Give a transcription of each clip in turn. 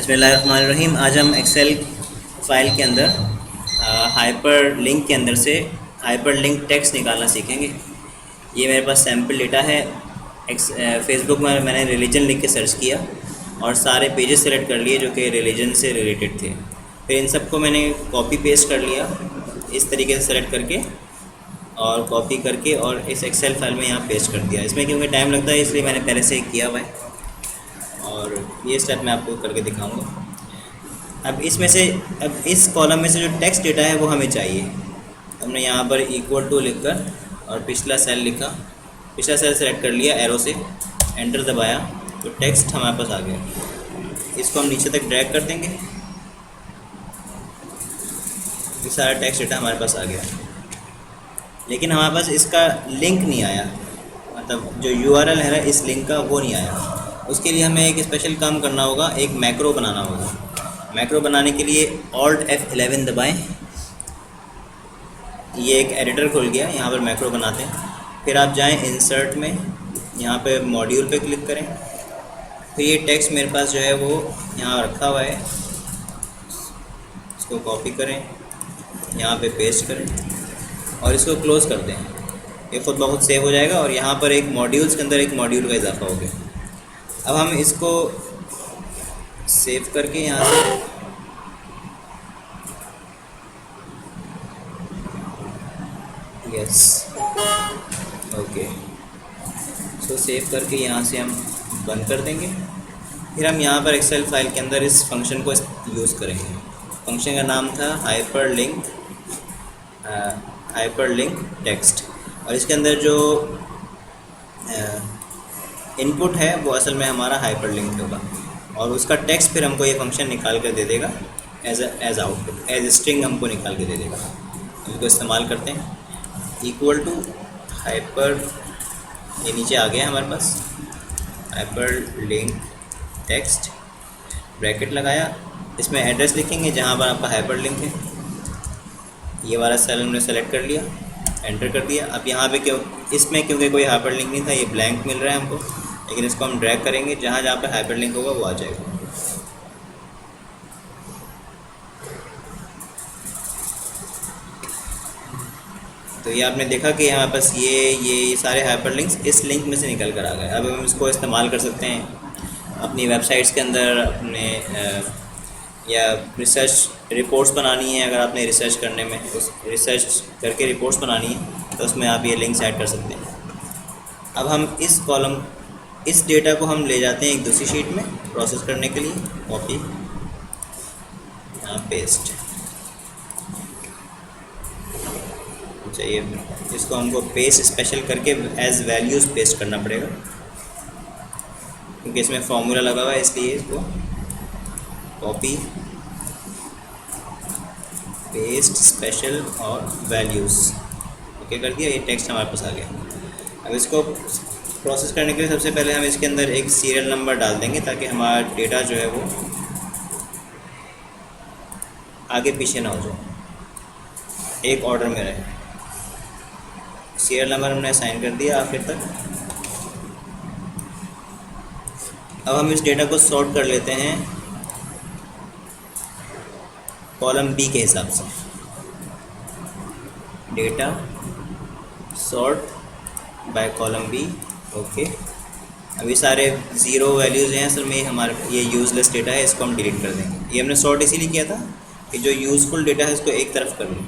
बिस्मिल्लाहिर्रहमानिर्रहीम। आज हम एक्सेल फाइल के अंदर हाइपर लिंक के अंदर से हाइपर लिंक टेक्स्ट निकालना सीखेंगे। ये मेरे पास सैम्पल डेटा है। फेसबुक में मैंने रिलीजन लिख के सर्च किया और सारे पेजेस सेलेक्ट कर लिए जो कि रिलीजन से रिलेटेड थे। फिर इन सबको मैंने कॉपी पेस्ट कर लिया इस तरीके से सेलेक्ट करके और कॉपी करके और इस एक्सेल फाइल में यहाँ पेस्ट कर दिया। इसमें क्योंकि टाइम लगता है इसलिए मैंने पहले से ही किया हुआ है और ये स्टेप मैं आपको करके दिखाऊंगा। अब इस कॉलम में से जो टेक्स्ट डेटा है वो हमें चाहिए। हमने यहाँ पर इक्वल टू लिखकर और पिछला सेल लिखा, पिछला सेल सेलेक्ट कर लिया एरो से, एंटर दबाया तो टेक्स्ट हमारे पास आ गया। इसको हम नीचे तक ड्रैग कर देंगे, ये सारा टेक्स्ट डेटा हमारे पास आ गया। लेकिन हमारे पास इसका लिंक नहीं आया, मतलब जो URL है इस लिंक का वो नहीं आया। उसके लिए हमें एक स्पेशल काम करना होगा, एक मैक्रो बनाना होगा। मैक्रो बनाने के लिए Alt F11 दबाएं। ये एक एडिटर खुल गया, यहाँ पर मैक्रो बनाते हैं। फिर आप जाएं इंसर्ट में, यहाँ पे मॉड्यूल पे क्लिक करें। तो ये टेक्स्ट मेरे पास जो है वो यहाँ रखा हुआ है, इसको कॉपी करें, यहाँ पे पेस्ट करें और इसको क्लोज़ कर दें। ये खुद ब खुद सेव हो जाएगा और यहाँ पर एक मॉड्यूल्स के अंदर एक मॉड्यूल का इजाफा हो गया। अब हम इसको सेव करके यहाँ से यस ओके, इसको सेव करके यहाँ से हम बंद कर देंगे। फिर हम यहाँ पर एक्सेल फाइल के अंदर इस फंक्शन को यूज़ करेंगे। फंक्शन का नाम था हाइपर लिंक टेक्स्ट और इसके अंदर जो इनपुट है वो असल में हमारा हाइपर लिंक होगा और उसका टेक्स्ट फिर हमको ये फंक्शन निकाल कर दे देगा एज आउटपुट, एज स्ट्रिंग हमको निकाल के दे देगा। इसको इस्तेमाल करते हैं, इक्वल टू हाइपर, ये नीचे आ गया हमारे पास, हाइपर लिंक टेक्स्ट, ब्रैकेट लगाया, इसमें एड्रेस लिखेंगे जहाँ पर आपका हाइपर लिंक है। ये वाला सेल हमने सेलेक्ट कर लिया, एंटर कर दिया। अब यहाँ पे इसमें क्योंकि कोई हाइपर लिंक नहीं था, ये ब्लैंक मिल रहा है हमको, लेकिन इसको हम ड्रैग करेंगे, जहाँ जहाँ पे हाइपर लिंक होगा वो आ जाएगा। तो ये आपने देखा कि हमारे पास ये सारे हाइपर लिंक्स इस लिंक में से निकल कर आ गए। अब हम इसको इस्तेमाल कर सकते हैं अपनी वेबसाइट्स के अंदर, अपने या रिसर्च रिपोर्ट्स बनानी है। अगर आपने रिसर्च करने में रिसर्च करके रिपोर्ट्स बनानी है तो उसमें आप ये लिंक्स ऐड कर सकते हैं। अब हम इस डेटा को हम ले जाते हैं एक दूसरी शीट में प्रोसेस करने के लिए, कॉपी, यहाँ पेस्ट चाहिए। इसको हमको पेस्ट स्पेशल करके एज वैल्यूज़ पेस्ट करना पड़ेगा क्योंकि इसमें फॉर्मूला लगा हुआ है, इसलिए इसको कॉपी पेस्ट स्पेशल और वैल्यूज़ ओके कर दिया। ये टेक्स्ट हमारे पास आ गया। अब इसको प्रोसेस करने के लिए सबसे पहले हम इसके अंदर एक सीरियल नंबर डाल देंगे ताकि हमारा डेटा जो है वो आगे पीछे ना हो जाए, एक ऑर्डर में रहे। सीरियल नंबर हमने असाइन कर दिया आखिर तक। अब हम इस डेटा को सॉर्ट कर लेते हैं कॉलम बी के हिसाब से। Data sort by column B, okay. अभी सारे ज़ीरो वैल्यूज़ हैं, असल में हमारे ये यूज़लेस डेटा है, इसको हम डिलीट कर देंगे। ये हमने सॉर्ट इसीलिए किया था कि जो यूज़फुल डेटा है इसको एक तरफ कर लें,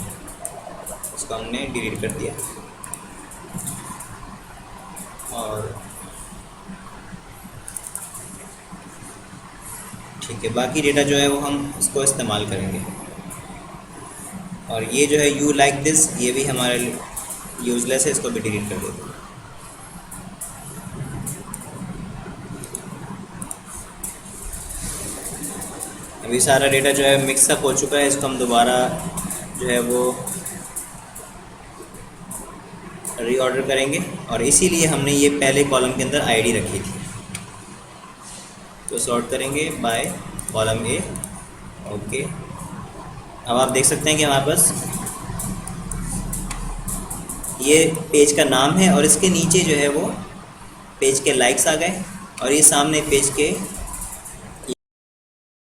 इसको हमने डिलीट कर दिया। और ठीक है, बाकी डेटा जो है वो हम इसको इस्तेमाल करेंगे। और ये जो है यू लाइक दिस, ये भी हमारे यूज़लेस है, इसको भी डिलीट कर देते हैं। अभी सारा डेटा जो है मिक्सअप हो चुका है, इसको हम दोबारा जो है वो रीऑर्डर करेंगे और इसीलिए हमने ये पहले कॉलम के अंदर आईडी रखी थी। तो सॉर्ट करेंगे बाय कॉलम ए, ओके। अब आप देख सकते हैं कि हमारे पास ये पेज का नाम है और इसके नीचे जो है वो पेज के लाइक्स आ गए और ये सामने पेज के